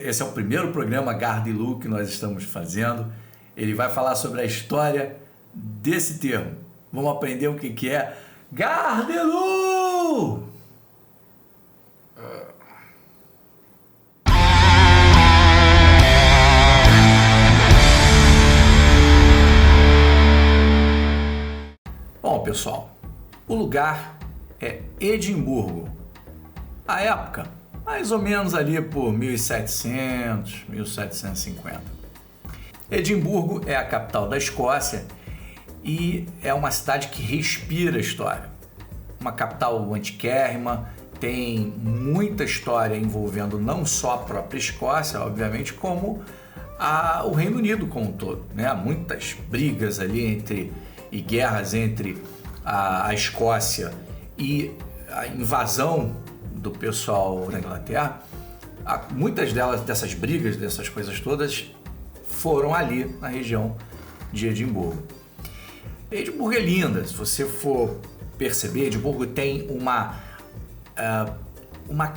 Esse é o primeiro programa Gardelu que nós estamos fazendo. Ele vai falar sobre a história desse termo. Vamos aprender o que é Gardelu! Bom, pessoal, o lugar é Edimburgo. A época, mais ou menos ali por 1700, 1750. Edimburgo é a capital da Escócia e é uma cidade que respira história. Uma capital antiquérrima, tem muita história envolvendo não só a própria Escócia, obviamente, como o Reino Unido como um todo, né? Muitas brigas ali e guerras entre a Escócia e a invasão do pessoal da Inglaterra. Muitas dessas brigas, dessas coisas todas, foram ali na região de Edimburgo. Edimburgo é linda, se você for perceber, Edimburgo tem uma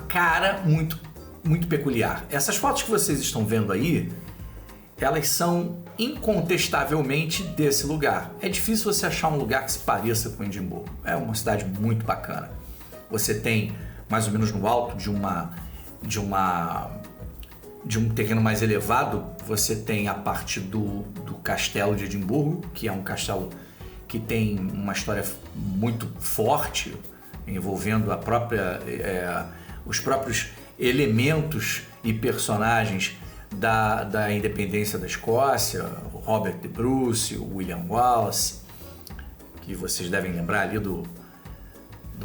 cara muito, muito peculiar. Essas fotos que vocês estão vendo aí, elas são incontestavelmente desse lugar. É difícil você achar um lugar que se pareça com Edimburgo. É uma cidade muito bacana. Você tem, mais ou menos no alto de um terreno mais elevado, você tem a parte do castelo de Edimburgo, que é um castelo que tem uma história muito forte, envolvendo os próprios elementos e personagens da independência da Escócia, o Robert de Bruce, o William Wallace, que vocês devem lembrar ali do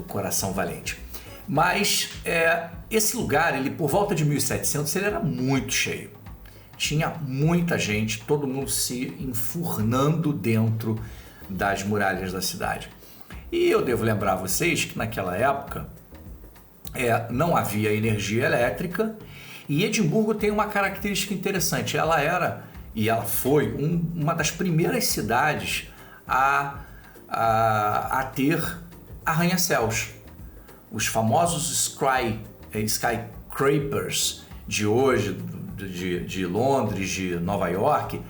Coração Valente. Mas esse lugar, ele por volta de 1700, ele era muito cheio. Tinha muita gente, todo mundo se enfurnando dentro das muralhas da cidade. E eu devo lembrar a vocês que naquela época não havia energia elétrica e Edimburgo tem uma característica interessante. Ela era, e ela foi, uma das primeiras cidades a ter arranha-céus. Os famosos skyscrapers de hoje, de Londres, de Nova York,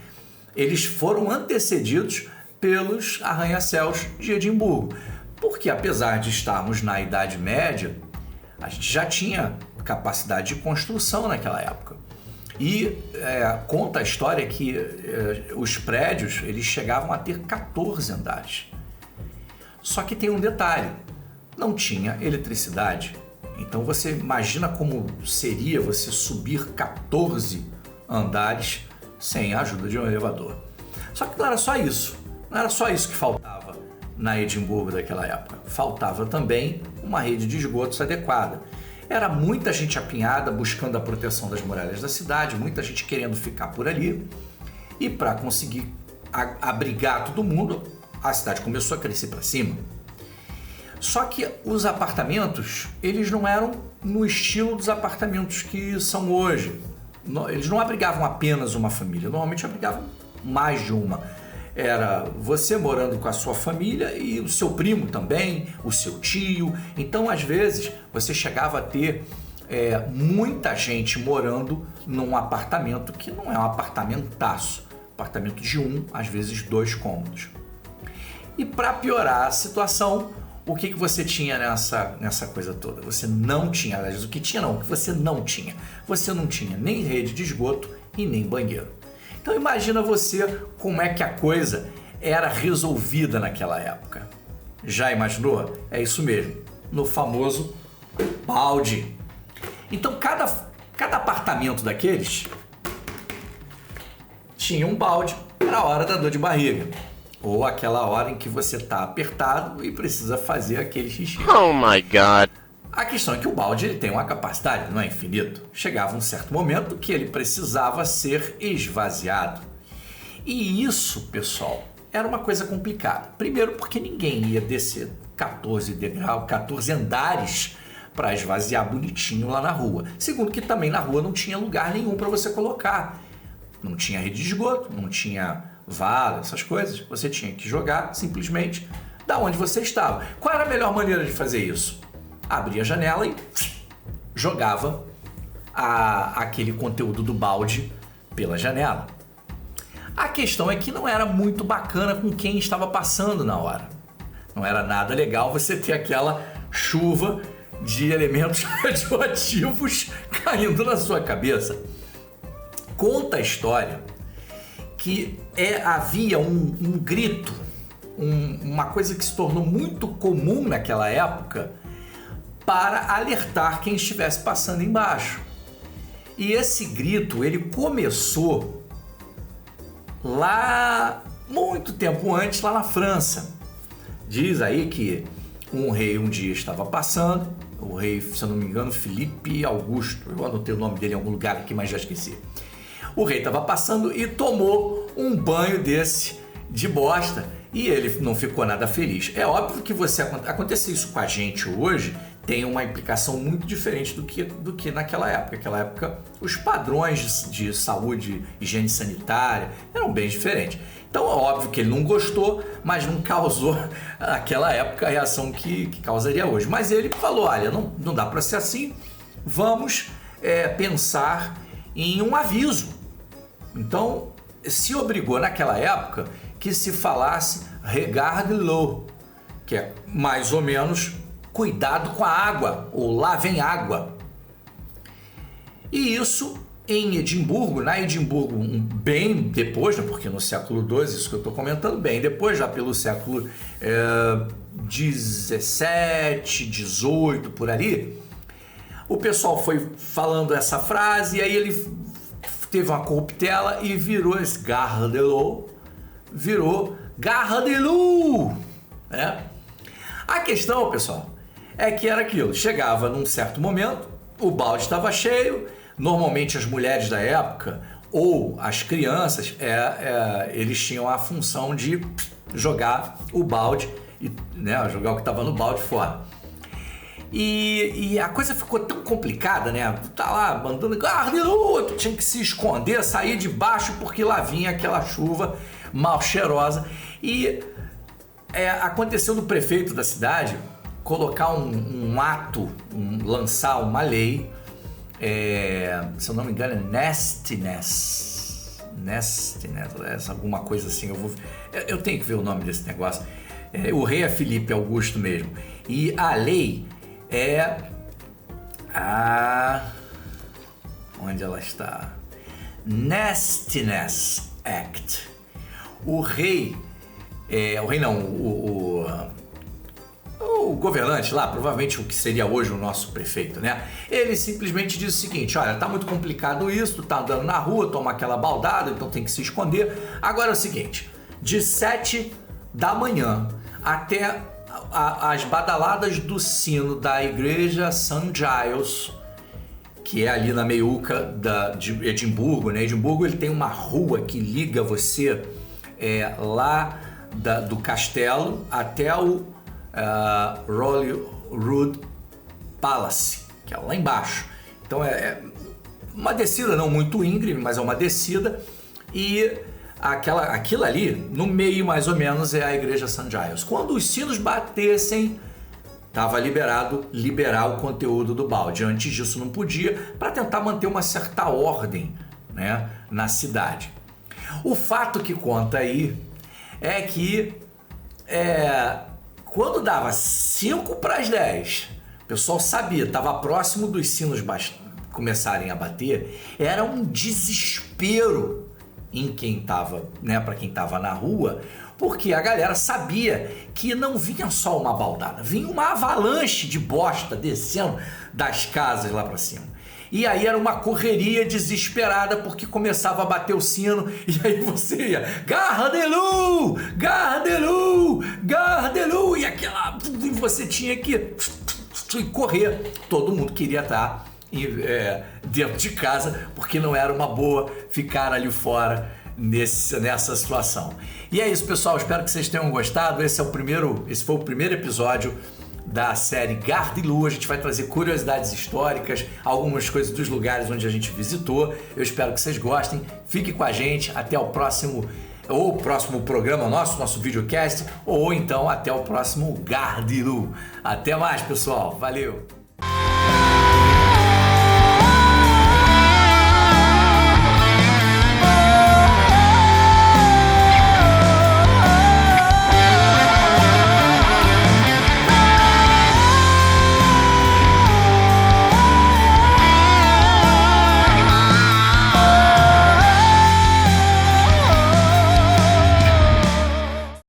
eles foram antecedidos pelos arranha-céus de Edimburgo. Porque apesar de estarmos na Idade Média, a gente já tinha capacidade de construção naquela época. E conta a história que os prédios eles chegavam a ter 14 andares. Só que tem um detalhe, não tinha eletricidade. Então você imagina como seria você subir 14 andares sem a ajuda de um elevador. Só que não era só isso. Não era só isso que faltava na Edimburgo daquela época. Faltava também uma rede de esgotos adequada. Era muita gente apinhada buscando a proteção das muralhas da cidade, muita gente querendo ficar por ali. E para conseguir abrigar todo mundo, a cidade começou a crescer para cima. Só que os apartamentos, eles não eram no estilo dos apartamentos que são hoje. Eles não abrigavam apenas uma família, normalmente abrigavam mais de uma. Era você morando com a sua família e o seu primo também, o seu tio. Então, às vezes, você chegava a ter muita gente morando num apartamento que não é um apartamentaço. Apartamento de às vezes 2 cômodos. E para piorar a situação, o que você tinha nessa coisa toda? Você não tinha, aliás, o que tinha não, o que você não tinha. Você não tinha nem rede de esgoto e nem banheiro. Então imagina você como é que a coisa era resolvida naquela época. Já imaginou? É isso mesmo, no famoso balde. Então cada apartamento daqueles tinha um balde para a hora da dor de barriga. Ou aquela hora em que você está apertado e precisa fazer aquele xixi. Oh my God! A questão é que o balde ele tem uma capacidade, não é infinito. Chegava um certo momento que ele precisava ser esvaziado. E isso, pessoal, era uma coisa complicada. Primeiro porque ninguém ia descer 14 andares para esvaziar bonitinho lá na rua. Segundo que também na rua não tinha lugar nenhum para você colocar. Não tinha rede de esgoto, não tinha vala, essas coisas. Você tinha que jogar simplesmente da onde você estava. Qual era a melhor maneira de fazer isso? Abria a janela e jogava aquele conteúdo do balde pela janela. A questão é que não era muito bacana com quem estava passando na hora. Não era nada legal você ter aquela chuva de elementos radioativos caindo na sua cabeça. Conta a história que havia um grito, uma coisa que se tornou muito comum naquela época para alertar quem estivesse passando embaixo. E esse grito, ele começou lá muito tempo antes, lá na França. Diz aí que um rei um dia estava passando, o rei, se eu não me engano, Felipe Augusto, eu anotei o nome dele em algum lugar aqui, mas já esqueci. O rei estava passando e tomou um banho desse de bosta e ele não ficou nada feliz. É óbvio que acontecer isso com a gente hoje tem uma implicação muito diferente do que naquela época. Naquela época, os padrões de saúde, higiene sanitária eram bem diferentes. Então é óbvio que ele não gostou, mas não causou naquela época a reação que causaria hoje. Mas ele falou, olha, não dá para ser assim, vamos pensar em um aviso. Então se obrigou naquela época que se falasse regarde-l'eau, que é mais ou menos cuidado com a água, ou lá vem água. E isso em Edimburgo, na Edimburgo, bem depois, né, porque no século XII, isso que eu estou comentando, bem depois, já pelo século XVII, XVIII, por ali, o pessoal foi falando essa frase e aí ele teve uma corruptela e virou esse garde-l'eau, virou garde-l'eau, né? A questão, pessoal, é que era aquilo, chegava num certo momento, o balde estava cheio, normalmente as mulheres da época ou as crianças, eles tinham a função de jogar o balde, né, jogar o que estava no balde fora. E a coisa ficou tão complicada, né? Tá lá mandando garde-l'eau, tu tinha que se esconder, sair de baixo porque lá vinha aquela chuva mal cheirosa. E aconteceu do prefeito da cidade colocar um ato, lançar uma lei, se eu não me engano é nastiness, alguma coisa assim, eu tenho que ver o nome desse negócio. O rei é Felipe Augusto mesmo. E a lei onde ela está? Nastiness Act. O governante lá, provavelmente o que seria hoje o nosso prefeito, né? Ele simplesmente diz o seguinte, olha, tá muito complicado isso, tu tá andando na rua, toma aquela baldada, então tem que se esconder. Agora é o seguinte, de 7 da manhã até as badaladas do sino da igreja St. Giles, que é ali na meiuca de Edimburgo, né? Edimburgo ele tem uma rua que liga você lá do castelo até o Holyrood Palace, que é lá embaixo. Então é uma descida não muito íngreme, mas é uma descida, e aquilo ali, no meio mais ou menos, é a igreja St. Giles. Quando os sinos batessem, estava liberar o conteúdo do balde. Antes disso não podia, para tentar manter uma certa ordem, né, na cidade. O fato que conta aí é que quando dava 5 para as 10, o pessoal sabia, estava próximo dos sinos começarem a bater, era um desespero em quem estava, né, para quem estava na rua, porque a galera sabia que não vinha só uma baldada, vinha uma avalanche de bosta descendo das casas lá para cima. E aí era uma correria desesperada, porque começava a bater o sino e aí você ia garde-l'eau, garde-l'eau, garde-l'eau, e você tinha que correr. Todo mundo queria estar dentro de casa, porque não era uma boa ficar ali fora nessa situação. E é isso, pessoal, espero que vocês tenham gostado. Esse foi o primeiro episódio da série Garde-l'eau. A gente vai trazer curiosidades históricas, algumas coisas dos lugares onde a gente visitou. Eu espero que vocês gostem. Fique com a gente até o próximo programa nosso videocast, ou então até o próximo Garde-l'eau. Até mais, pessoal. Valeu!